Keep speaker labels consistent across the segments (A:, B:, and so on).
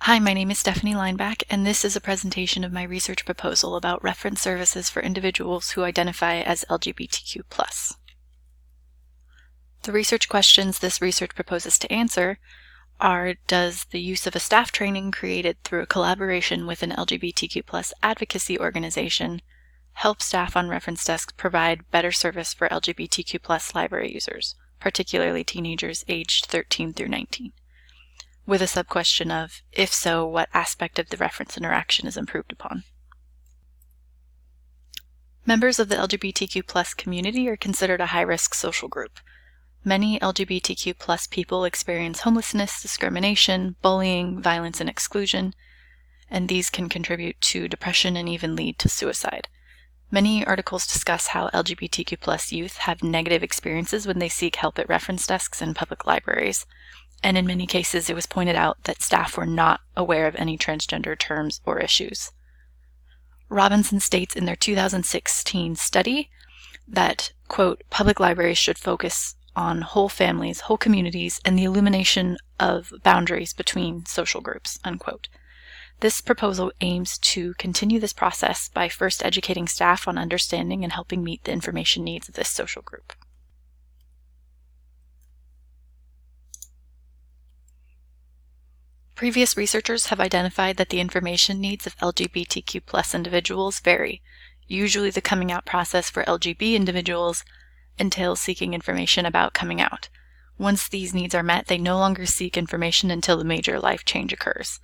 A: Hi, my name is Stephanie Lineback, and this is a presentation of my research proposal about reference services for individuals who identify as LGBTQ+. The research questions this research proposes to answer are: does the use of a staff training created through a collaboration with an LGBTQ+ advocacy organization help staff on reference desks provide better service for LGBTQ+ library users, particularly teenagers aged 13 through 19? With a sub-question of, if so, what aspect of the reference interaction is improved upon? Members of the LGBTQ+ community are considered a high-risk social group. Many LGBTQ+ people experience homelessness, discrimination, bullying, violence, and exclusion, and these can contribute to depression and even lead to suicide. Many articles discuss how LGBTQ+ youth have negative experiences when they seek help at reference desks and public libraries, and in many cases it was pointed out that staff were not aware of any transgender terms or issues. Robinson states in their 2016 study that, quote, public libraries should focus on whole families, whole communities, and the illumination of boundaries between social groups, unquote. This proposal aims to continue this process by first educating staff on understanding and helping meet the information needs of this social group. Previous researchers have identified that the information needs of LGBTQ+ individuals vary. Usually the coming out process for LGB individuals entails seeking information about coming out. Once these needs are met, they no longer seek information until the major life change occurs.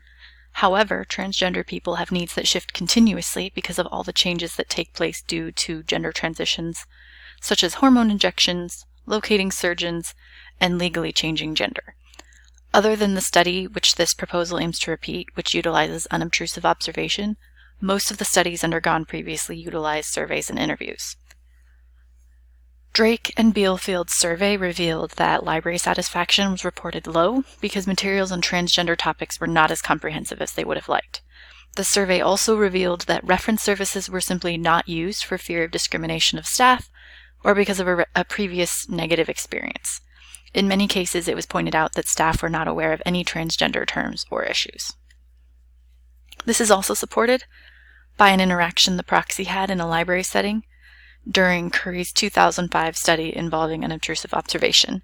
A: However, transgender people have needs that shift continuously because of all the changes that take place due to gender transitions, such as hormone injections, locating surgeons, and legally changing gender. Other than the study which this proposal aims to repeat, which utilizes unobtrusive observation, most of the studies undergone previously utilized surveys and interviews. Drake and Bielefield's survey revealed that library satisfaction was reported low because materials on transgender topics were not as comprehensive as they would have liked. The survey also revealed that reference services were simply not used for fear of discrimination of staff or because of a previous negative experience. In many cases, it was pointed out that staff were not aware of any transgender terms or issues. This is also supported by an interaction the proxy had in a library setting during Curry's 2005 study involving unobtrusive observation.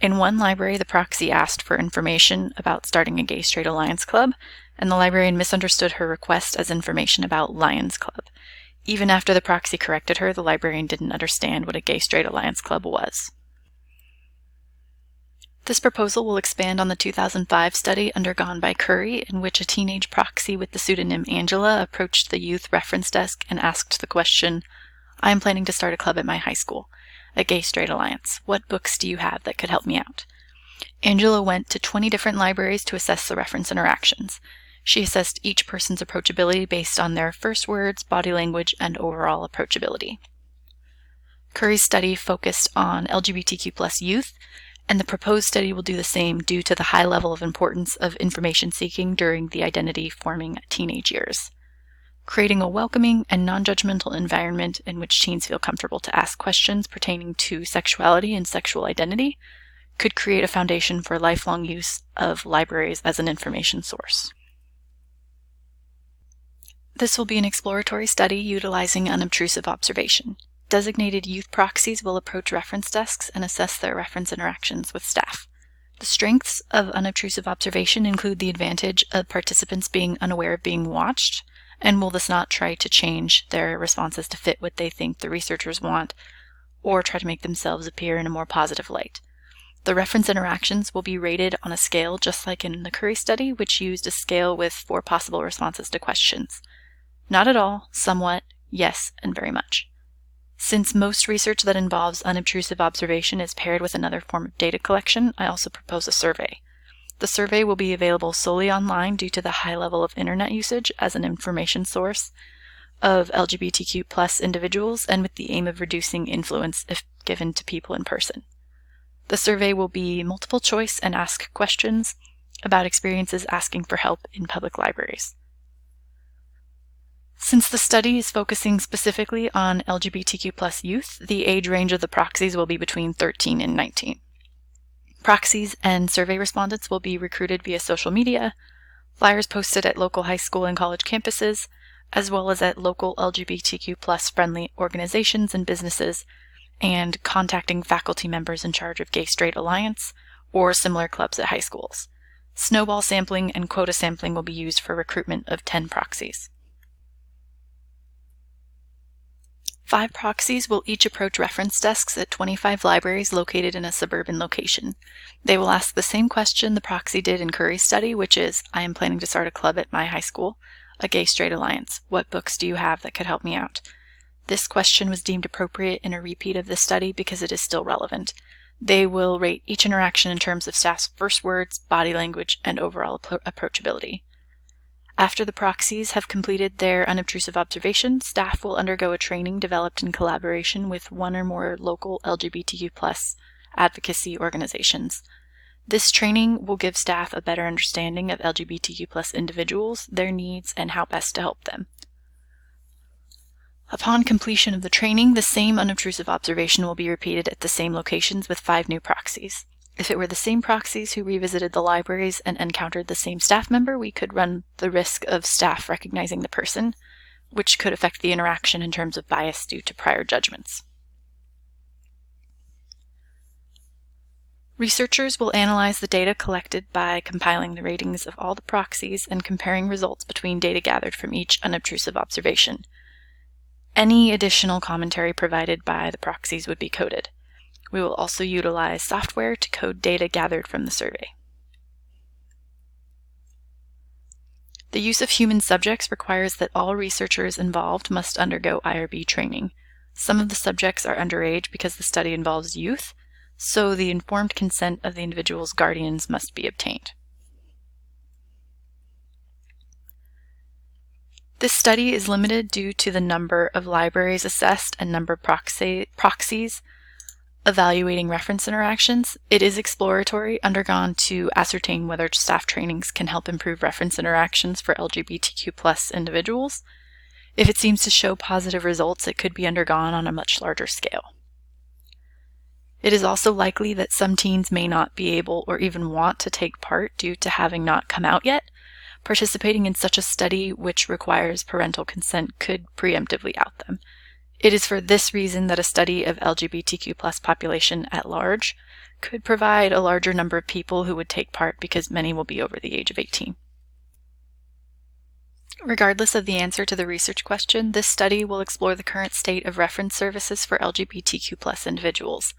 A: In one library, the proxy asked for information about starting a gay-straight alliance club, and the librarian misunderstood her request as information about Lions Club. Even after the proxy corrected her, the librarian didn't understand what a gay-straight alliance club was. This proposal will expand on the 2005 study undergone by Curry, in which a teenage proxy with the pseudonym Angela approached the youth reference desk and asked the question, "I am planning to start a club at my high school, a gay-straight alliance. What books do you have that could help me out?" Angela went to 20 different libraries to assess the reference interactions. She assessed each person's approachability based on their first words, body language, and overall approachability. Curry's study focused on LGBTQ+ youth, and the proposed study will do the same due to the high level of importance of information seeking during the identity-forming teenage years. Creating a welcoming and non-judgmental environment in which teens feel comfortable to ask questions pertaining to sexuality and sexual identity could create a foundation for lifelong use of libraries as an information source. This will be an exploratory study utilizing unobtrusive observation. Designated youth proxies will approach reference desks and assess their reference interactions with staff. The strengths of unobtrusive observation include the advantage of participants being unaware of being watched, and will thus not try to change their responses to fit what they think the researchers want, or try to make themselves appear in a more positive light. The reference interactions will be rated on a scale just like in the Curry study, which used a scale with 4 possible responses to questions. Not at all, somewhat, yes, and very much. Since most research that involves unobtrusive observation is paired with another form of data collection, I also propose a survey. The survey will be available solely online due to the high level of internet usage as an information source of LGBTQ+ individuals and with the aim of reducing influence if given to people in person. The survey will be multiple choice and ask questions about experiences asking for help in public libraries. Since the study is focusing specifically on LGBTQ+ youth, the age range of the proxies will be between 13 and 19. Proxies and survey respondents will be recruited via social media, Flyers posted at local high school and college campuses, as well as at local LGBTQ plus friendly organizations and businesses, and contacting faculty members in charge of Gay Straight Alliance or similar clubs at high schools. Snowball sampling and quota sampling will be used for recruitment of 10 proxies. 5 proxies will each approach reference desks at 25 libraries located in a suburban location. They will ask the same question the proxy did in Curry's study, which is, I am planning to start a club at my high school, a Gay Straight Alliance. What books do you have that could help me out? This question was deemed appropriate in a repeat of this study because it is still relevant. They will rate each interaction in terms of staff's first words, body language, and overall approachability. After the proxies have completed their unobtrusive observation, staff will undergo a training developed in collaboration with one or more local LGBTQ+ advocacy organizations. This training will give staff a better understanding of LGBTQ+ individuals, their needs, and how best to help them. Upon completion of the training, the same unobtrusive observation will be repeated at the same locations with 5 new proxies. If it were the same proxies who revisited the libraries and encountered the same staff member, we could run the risk of staff recognizing the person, which could affect the interaction in terms of bias due to prior judgments. Researchers will analyze the data collected by compiling the ratings of all the proxies and comparing results between data gathered from each unobtrusive observation. Any additional commentary provided by the proxies would be coded. We will also utilize software to code data gathered from the survey. The use of human subjects requires that all researchers involved must undergo IRB training. Some of the subjects are underage because the study involves youth, so the informed consent of the individual's guardians must be obtained. This study is limited due to the number of libraries assessed and number of proxies evaluating reference interactions. It is exploratory, undergone to ascertain whether staff trainings can help improve reference interactions for LGBTQ+ individuals. If it seems to show positive results, it could be undergone on a much larger scale. It is also likely that some teens may not be able or even want to take part due to having not come out yet. Participating in such a study, which requires parental consent, could preemptively out them. It is for this reason that a study of LGBTQ+ population at large could provide a larger number of people who would take part because many will be over the age of 18. Regardless of the answer to the research question, this study will explore the current state of reference services for LGBTQ+ individuals.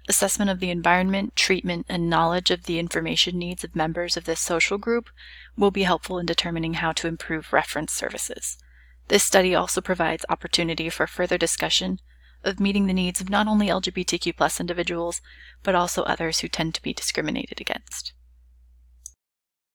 A: Assessment of the environment, treatment, and knowledge of the information needs of members of this social group will be helpful in determining how to improve reference services. This study also provides opportunity for further discussion of meeting the needs of not only LGBTQ+ individuals, but also others who tend to be discriminated against.